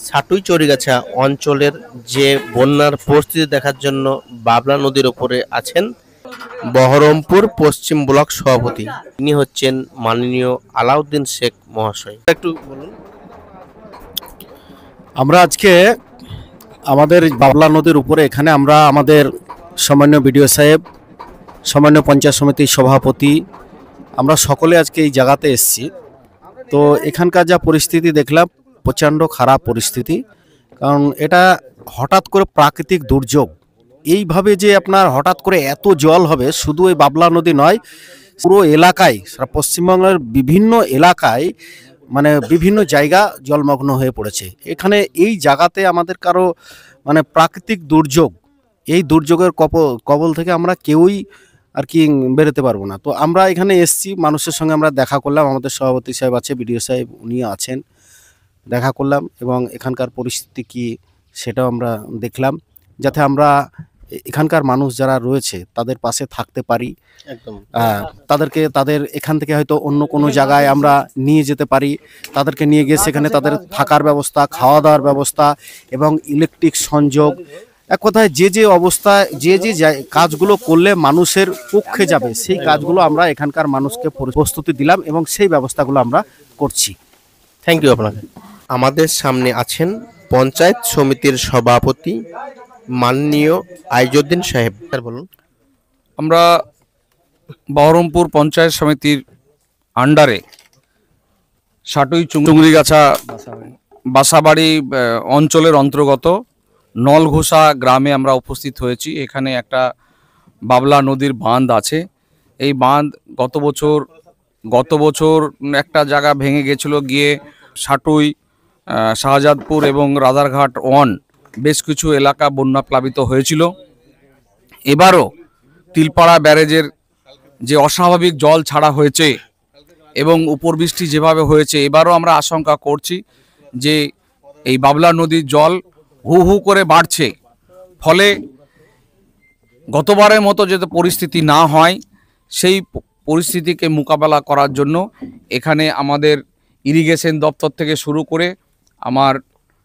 ছাটুই চরিগাছা অঞ্চলের যে বন্যার পরিস্থিতি দেখার জন্য বাবলা নদীর উপরে আছেন বহরমপুর পশ্চিম ব্লক সভাপতি। তিনি হচ্ছেন মাননীয় আলাউদ্দিন শেখ মহাশয়। একটু বলুন। আমরা আজকে আমাদের বাবলা নদীর উপরে এখানে আমরা আমাদের সামান্য বিডিও সাহেব, সামান্য পঞ্চায়েত সমিতির সভাপতি, আমরা সকলে আজকে এই জায়গাতে এসেছি। তো এখানকার যা পরিস্থিতি দেখলাম, প্রচণ্ড খারাপ পরিস্থিতি। কারণ এটা হঠাৎ করে প্রাকৃতিক দুর্যোগ, এইভাবে যে আপনার হঠাৎ করে এত জল হবে, শুধু এই বাবলা নদী নয়, পুরো এলাকায়, সারা পশ্চিমবঙ্গের বিভিন্ন এলাকায় মানে বিভিন্ন জায়গা জলমগ্ন হয়ে পড়েছে। এখানে এই জায়গাতে আমাদের কারো মানে প্রাকৃতিক দুর্যোগ, এই দুর্যোগের কবল থেকে আমরা কেউই আর কি বেরোতে পারবো না। তো আমরা এখানে এসছি, মানুষের সঙ্গে আমরা দেখা করলাম, আমাদের সভাপতি সাহেব আছে, বিডিও সাহেব উনি আছেন, দেখা করলাম এবং এখানকার পরিস্থিতি কি সেটাও আমরা দেখলাম, যাতে আমরা এখানকার মানুষ যারা রয়েছে তাদের পাশে থাকতে পারি। একদম তাদের এখান থেকে হয়তো অন্য কোনো জায়গায় আমরা নিয়ে যেতে পারি, তাদেরকে নিয়ে গিয়ে সেখানে তাদের থাকার ব্যবস্থা, খাওয়া দাওয়ার ব্যবস্থা এবং ইলেকট্রিক সংযোগ, এক কথায় যে অবস্থায় যে কাজগুলো করলে মানুষের পক্ষে যাবে সেই কাজগুলো আমরা এখানকার মানুষকে প্রস্তুতি দিলাম এবং সেই ব্যবস্থাগুলো আমরা করছি। থ্যাংক ইউ আপনাকে। আমাদের সামনে আছেন পঞ্চায়েত সমিতির সভাপতি মাননীয় আইজউদ্দিন সাহেব। স্যার বলুন। আমরা বহরমপুর পঞ্চায়েত সমিতির আন্ডারে সাটুই চুংরিগাছা বাসাবাড়ি অঞ্চলের অন্তর্গত নলঘোষা গ্রামে আমরা উপস্থিত হয়েছি। এখানে একটা বাবলা নদীর বাঁধ আছে। এই বাঁধ গত বছর একটা জায়গা ভেঙে গেছিল, গিয়ে সাটুই, শাহজাদপুর এবং রাজারঘাট বেশ কিছু এলাকা বন্যা প্লাবিত হয়েছিল। এবারও তিলপাড়া ব্যারেজের যে অস্বাভাবিক জল ছাড়া হয়েছে এবং উপরবৃষ্টি যেভাবে হয়েছে, এবারও আমরা আশঙ্কা করছি যে এই বাবলা নদীর জল হু হু করে বাড়ছে। ফলে গতবারের মতো যাতে পরিস্থিতি না হয়, সেই পরিস্থিতিকে মোকাবেলা করার জন্য এখানে আমাদের ইরিগেশন দপ্তর থেকে শুরু করে আমার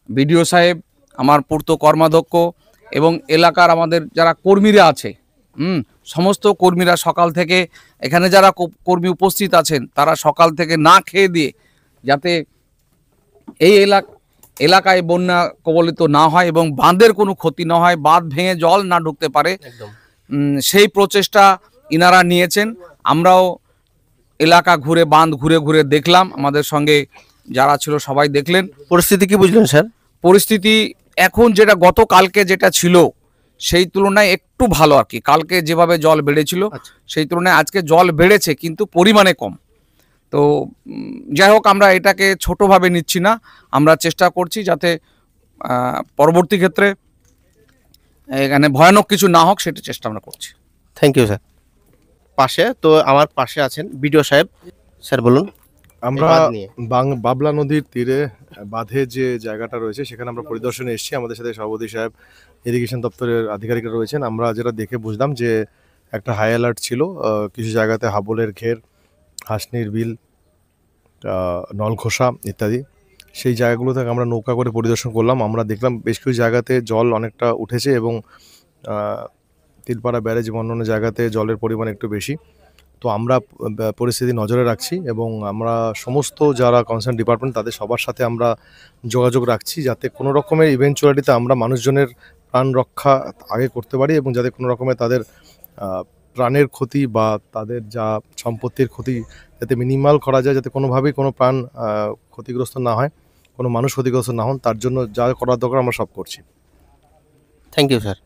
বিডিও সাহেব, আমার পূর্ত কর্মাধ্যক্ষ এবং এলাকার আমাদের যারা কর্মীরা আছে, সমস্ত কর্মীরা সকাল থেকে এখানে যারা কর্মী উপস্থিত আছেন তারা সকাল থেকে না খেয়ে দিয়ে যাতে এই এলাকায় বন্যা কবলিত না হয় এবং বাঁধের কোনো ক্ষতি না হয়, বাঁধ ভেঙে জল না ঢুকতে পারে, সেই প্রচেষ্টা ইনারা নিয়েছেন। আমরাও এলাকা ঘুরে, বাঁধ ঘুরে দেখলাম, আমাদের সঙ্গে যারা ছিল সবাই দেখলেন। পরিস্থিতি কি বুঝলেন স্যার? পরিস্থিতি এখন যেটা গতকালকে যেটা ছিল সেই তুলনায় একটু ভালো আর কি। কালকে যেভাবে জল বেড়েছিল সেই তুলনায় আজকে জল বেড়েছে, কিন্তু পরিমাণে কম। তো যাই হোক, আমরা এটাকে ছোটোভাবে নিচ্ছি না, আমরা চেষ্টা করছি যাতে পরবর্তী ক্ষেত্রে এখানে ভয়ানক কিছু না হোক, সেটা চেষ্টা আমরা করছি। Thank you sir. পাশে তো আমার পাশে আছেন বিডিও সাহেব। স্যার বলুন। আমরা বাবলা নদীর তীরে বাঁধে যে জায়গাটা রয়েছে সেখানে আমরা পরিদর্শনে এসেছি। আমাদের সাথে সভাপতি সাহেব, ইরিগেশন দপ্তরের আধিকারিকরা রয়েছেন। আমরা যেটা দেখে বুঝলাম যে একটা হাই অ্যালার্ট ছিল, কিছু জায়গাতে হাবলের ঘের, হাসনির বিল, নলঘোষা ইত্যাদি। সেই জায়গাগুলো থেকে আমরা নৌকা করে পরিদর্শন করলাম। আমরা দেখলাম বেশ কিছু জায়গাতে জল অনেকটা উঠেছে এবং তিলপাড়া ব্যারেজ এবং অন্যান্য জায়গাতে জলের পরিমাণ একটু বেশি। তো আমরা পরিস্থিতি নজরে রাখছি এবং আমরা সমস্ত যারা কনসার্ন ডিপার্টমেন্ট তাদের সবার সাথে আমরা যোগাযোগ রাখছি, যাতে কোনো রকমের ইভেন্চুয়ালিটিতে আমরা মানুষজনের প্রাণ রক্ষা আগে করতে পারি এবং যাতে কোনো রকমের তাদের প্রাণের ক্ষতি বা তাদের যা সম্পত্তির ক্ষতি যাতে মিনিমাল করা যায়, যাতে কোনোভাবেই কোনো প্রাণ ক্ষতিগ্রস্ত না হয়, কোনো মানুষ ক্ষতিগ্রস্ত না হন, তার জন্য যা করার দরকার আমরা সব করছি। Thank you sir.